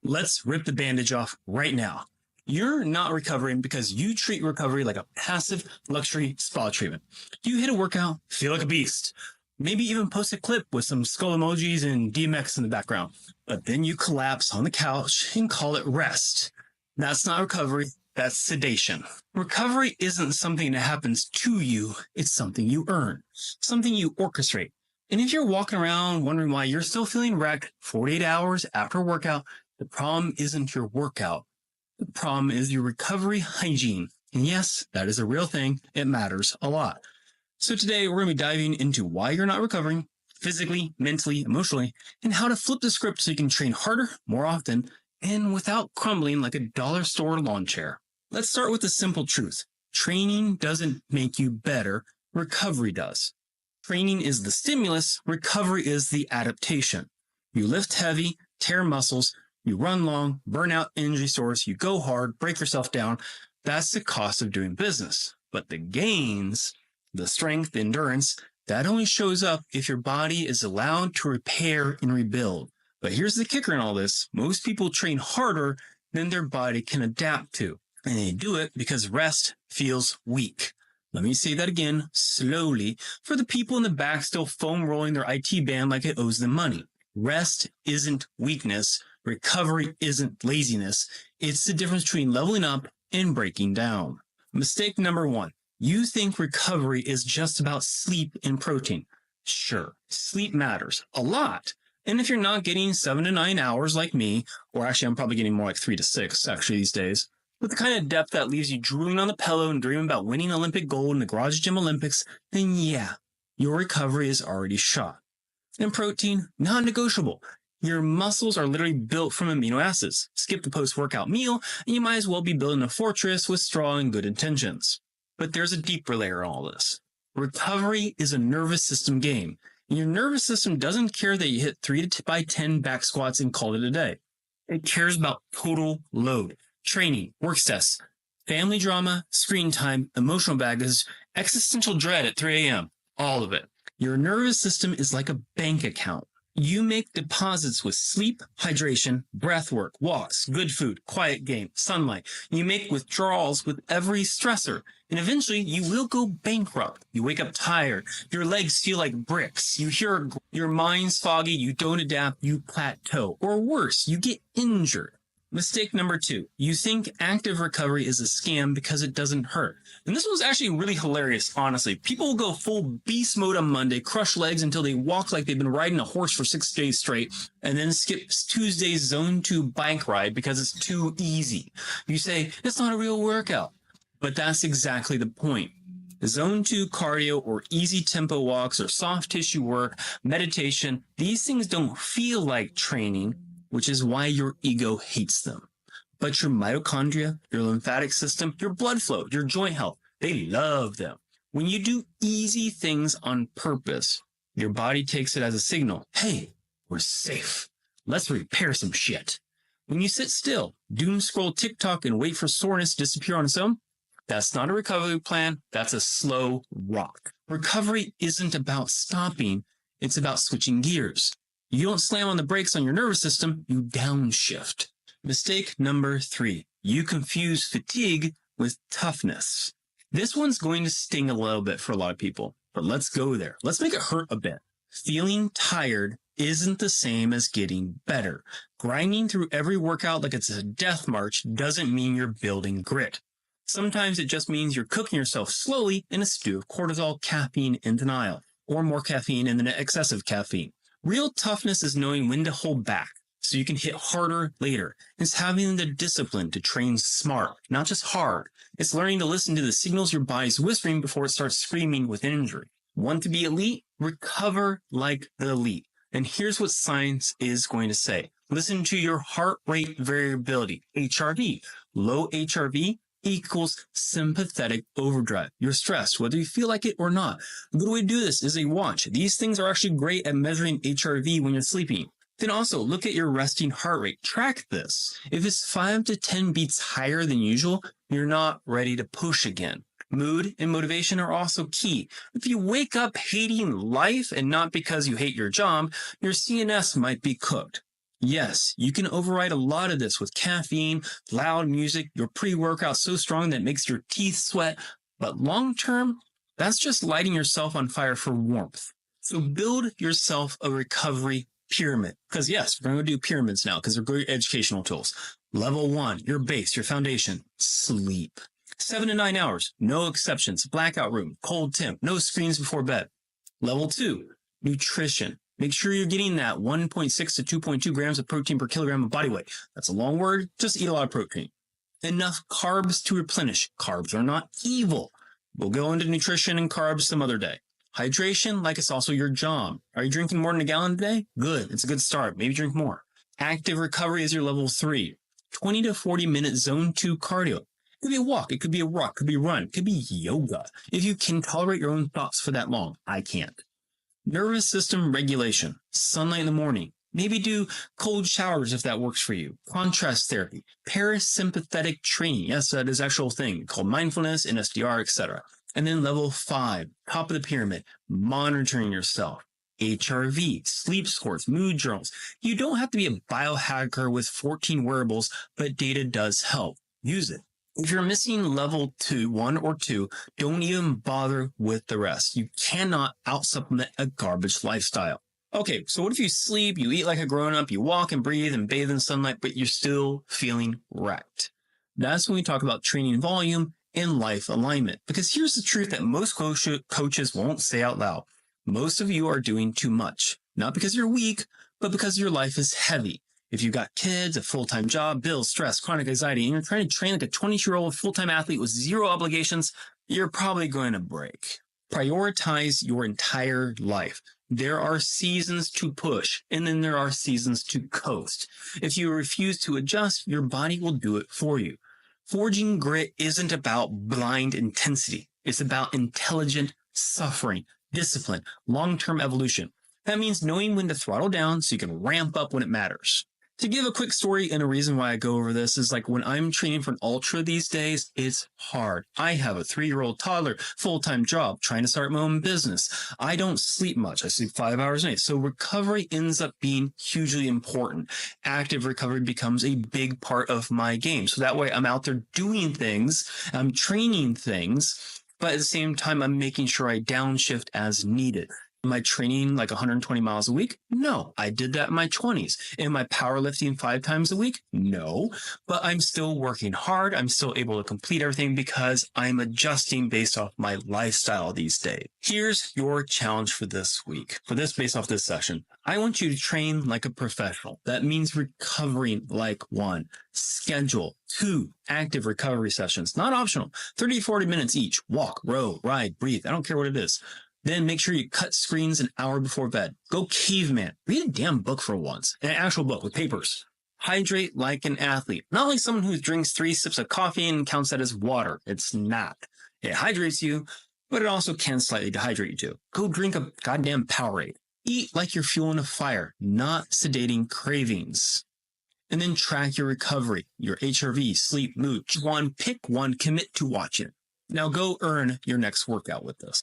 Let's rip the bandage off right now. You're not recovering because you treat recovery like a passive luxury spa treatment. You hit a workout, feel like a beast. Maybe even post a clip with some skull emojis and DMX in the background. But then you collapse on the couch and call it rest. That's not recovery, that's sedation. Recovery isn't something that happens to you, it's something you earn, something you orchestrate. And if you're walking around wondering why you're still feeling wrecked 48 hours after a workout, the problem isn't your workout. The problem is your recovery hygiene. And yes, that is a real thing. It matters a lot. So today we're going to be diving into why you're not recovering physically, mentally, emotionally, and how to flip the script so you can train harder, more often, and without crumbling like a dollar store lawn chair. Let's start with the simple truth. Training doesn't make you better. Recovery does. Training is the stimulus. Recovery is the adaptation. You lift heavy, tear muscles, you run long, burn out injury sores, you go hard, break yourself down. That's the cost of doing business. But the gains, the strength, the endurance, that only shows up if your body is allowed to repair and rebuild. But here's the kicker in all this. Most people train harder than their body can adapt to. And they do it because rest feels weak. Let me say that again slowly for the people in the back still foam rolling their IT band like it owes them money. Rest isn't weakness. Recovery isn't laziness. It's the difference between leveling up and breaking down. Mistake number one. You think recovery is just about sleep and protein. Sure, sleep matters a lot. And if you're not getting 7 to 9 hours like me, or actually I'm probably getting more like 3 to 6 actually these days, with the kind of depth that leaves you drooling on the pillow and dreaming about winning Olympic gold in the Garage Gym Olympics, then yeah, your recovery is already shot. And protein, non-negotiable. Your muscles are literally built from amino acids. Skip the post-workout meal, and you might as well be building a fortress with straw and good intentions. But there's a deeper layer in all this. Recovery is a nervous system game. And your nervous system doesn't care that you hit 3 by 10 back squats and call it a day. It cares about total load, training, work stress, family drama, screen time, emotional baggage, existential dread at 3 a.m., all of it. Your nervous system is like a bank account. You make deposits with sleep, hydration, breath work, walks, good food, quiet game, sunlight. You make withdrawals with every stressor. And eventually you will go bankrupt. You wake up tired. Your legs feel like bricks. You hear your mind's foggy. You don't adapt. You plateau. Or worse, you get injured. Mistake number two. You think active recovery is a scam because it doesn't hurt. And this was actually really hilarious, honestly. People will go full beast mode on Monday, crush legs until they walk like they've been riding a horse for 6 days straight, and then skip Tuesday's Zone 2 bike ride because it's too easy. You say, it's not a real workout. But that's exactly the point. Zone 2 cardio or easy tempo walks or soft tissue work, meditation, these things don't feel like training, which is why your ego hates them. But your mitochondria, your lymphatic system, your blood flow, your joint health, they love them. When you do easy things on purpose, your body takes it as a signal. Hey, we're safe. Let's repair some shit. When you sit still, doom scroll TikTok and wait for soreness to disappear on its own, that's not a recovery plan. That's a slow rock. Recovery isn't about stopping. It's about switching gears. You don't slam on the brakes on your nervous system, you downshift. Mistake number 3. You confuse fatigue with toughness. This one's going to sting a little bit for a lot of people, but let's go there. Let's make it hurt a bit. Feeling tired isn't the same as getting better. Grinding through every workout like it's a death march doesn't mean you're building grit. Sometimes it just means you're cooking yourself slowly in a stew of cortisol, caffeine, and denial, or more caffeine and then excessive caffeine. Real toughness is knowing when to hold back so you can hit harder later. It's having the discipline to train smart, not just hard. It's learning to listen to the signals your body's whispering before it starts screaming with injury. Want to be elite? Recover like the elite. And here's what science is going to say. Listen to your heart rate variability, HRV. Low HRV equals sympathetic overdrive. You're stressed, whether you feel like it or not. A good way to do this is a watch. These things are actually great at measuring HRV when you're sleeping. Then also look at your resting heart rate. Track this. If it's 5 to 10 beats higher than usual, you're not ready to push again. Mood and motivation are also key. If you wake up hating life and not because you hate your job, your CNS might be cooked. Yes, you can override a lot of this with caffeine, loud music, your pre-workout so strong that it makes your teeth sweat. But long term, that's just lighting yourself on fire for warmth. So build yourself a recovery pyramid. Because yes, we're going to do pyramids now because they're great educational tools. Level 1, your base, your foundation, sleep. 7 to 9 hours, no exceptions, blackout room, cold temp, no screens before bed. Level 2, nutrition. Make sure you're getting that 1.6 to 2.2 grams of protein per kilogram of body weight. That's a long word. Just eat a lot of protein. Enough carbs to replenish. Carbs are not evil. We'll go into nutrition and carbs some other day. Hydration, like it's also your job. Are you drinking more than a gallon a day? Good. It's a good start. Maybe drink more. Active recovery is your level 3. 20 to 40 minute zone 2 cardio. It could be a walk. It could be a run. It could be a run. It could be yoga. If you can tolerate your own thoughts for that long, I can't. Nervous system regulation, sunlight in the morning. Maybe do cold showers if that works for you. Contrast therapy, parasympathetic training. Yes, that is an actual thing called mindfulness, NSDR, etc. And then level 5, top of the pyramid, monitoring yourself. HRV, sleep scores, mood journals. You don't have to be a biohacker with 14 wearables, but data does help. Use it. If you're missing level 2, 1 or 2, don't even bother with the rest. You cannot out-supplement a garbage lifestyle. Okay, so what if you sleep, you eat like a grown-up, you walk and breathe and bathe in sunlight, but you're still feeling wrecked? That's when we talk about training volume and life alignment. Because here's the truth that most coaches won't say out loud. Most of you are doing too much. Not because you're weak, but because your life is heavy. If you've got kids, a full-time job, bills, stress, chronic anxiety, and you're trying to train like a 22-year-old full-time athlete with zero obligations, you're probably going to break. Prioritize your entire life. There are seasons to push, and then there are seasons to coast. If you refuse to adjust, your body will do it for you. Forging grit isn't about blind intensity. It's about intelligent suffering, discipline, long-term evolution. That means knowing when to throttle down so you can ramp up when it matters. To give a quick story and a reason why I go over this is like when I'm training for an ultra these days, it's hard. I have a 3-year-old toddler, full-time job, trying to start my own business. I don't sleep much. I sleep 5 hours a night. So recovery ends up being hugely important. Active recovery becomes a big part of my game. So that way I'm out there doing things, I'm training things, but at the same time, I'm making sure I downshift as needed. Am I training like 120 miles a week? No, I did that in my 20s. Am I powerlifting 5 times a week? No, but I'm still working hard. I'm still able to complete everything because I'm adjusting based off my lifestyle these days. Here's your challenge for this week, based off this session. I want you to train like a professional. That means recovering like one. Schedule 2 active recovery sessions, not optional, 30 to 40 minutes each. Walk, row, ride, breathe. I don't care what it is. Then make sure you cut screens an hour before bed. Go caveman. Read a damn book for once. An actual book with papers. Hydrate like an athlete. Not like someone who drinks 3 sips of coffee and counts that as water. It's not. It hydrates you, but it also can slightly dehydrate you too. Go drink a goddamn Powerade. Eat like you're fueling a fire, not sedating cravings. And then track your recovery, your HRV, sleep, mood. Pick one, commit to watch it. Now go earn your next workout with this.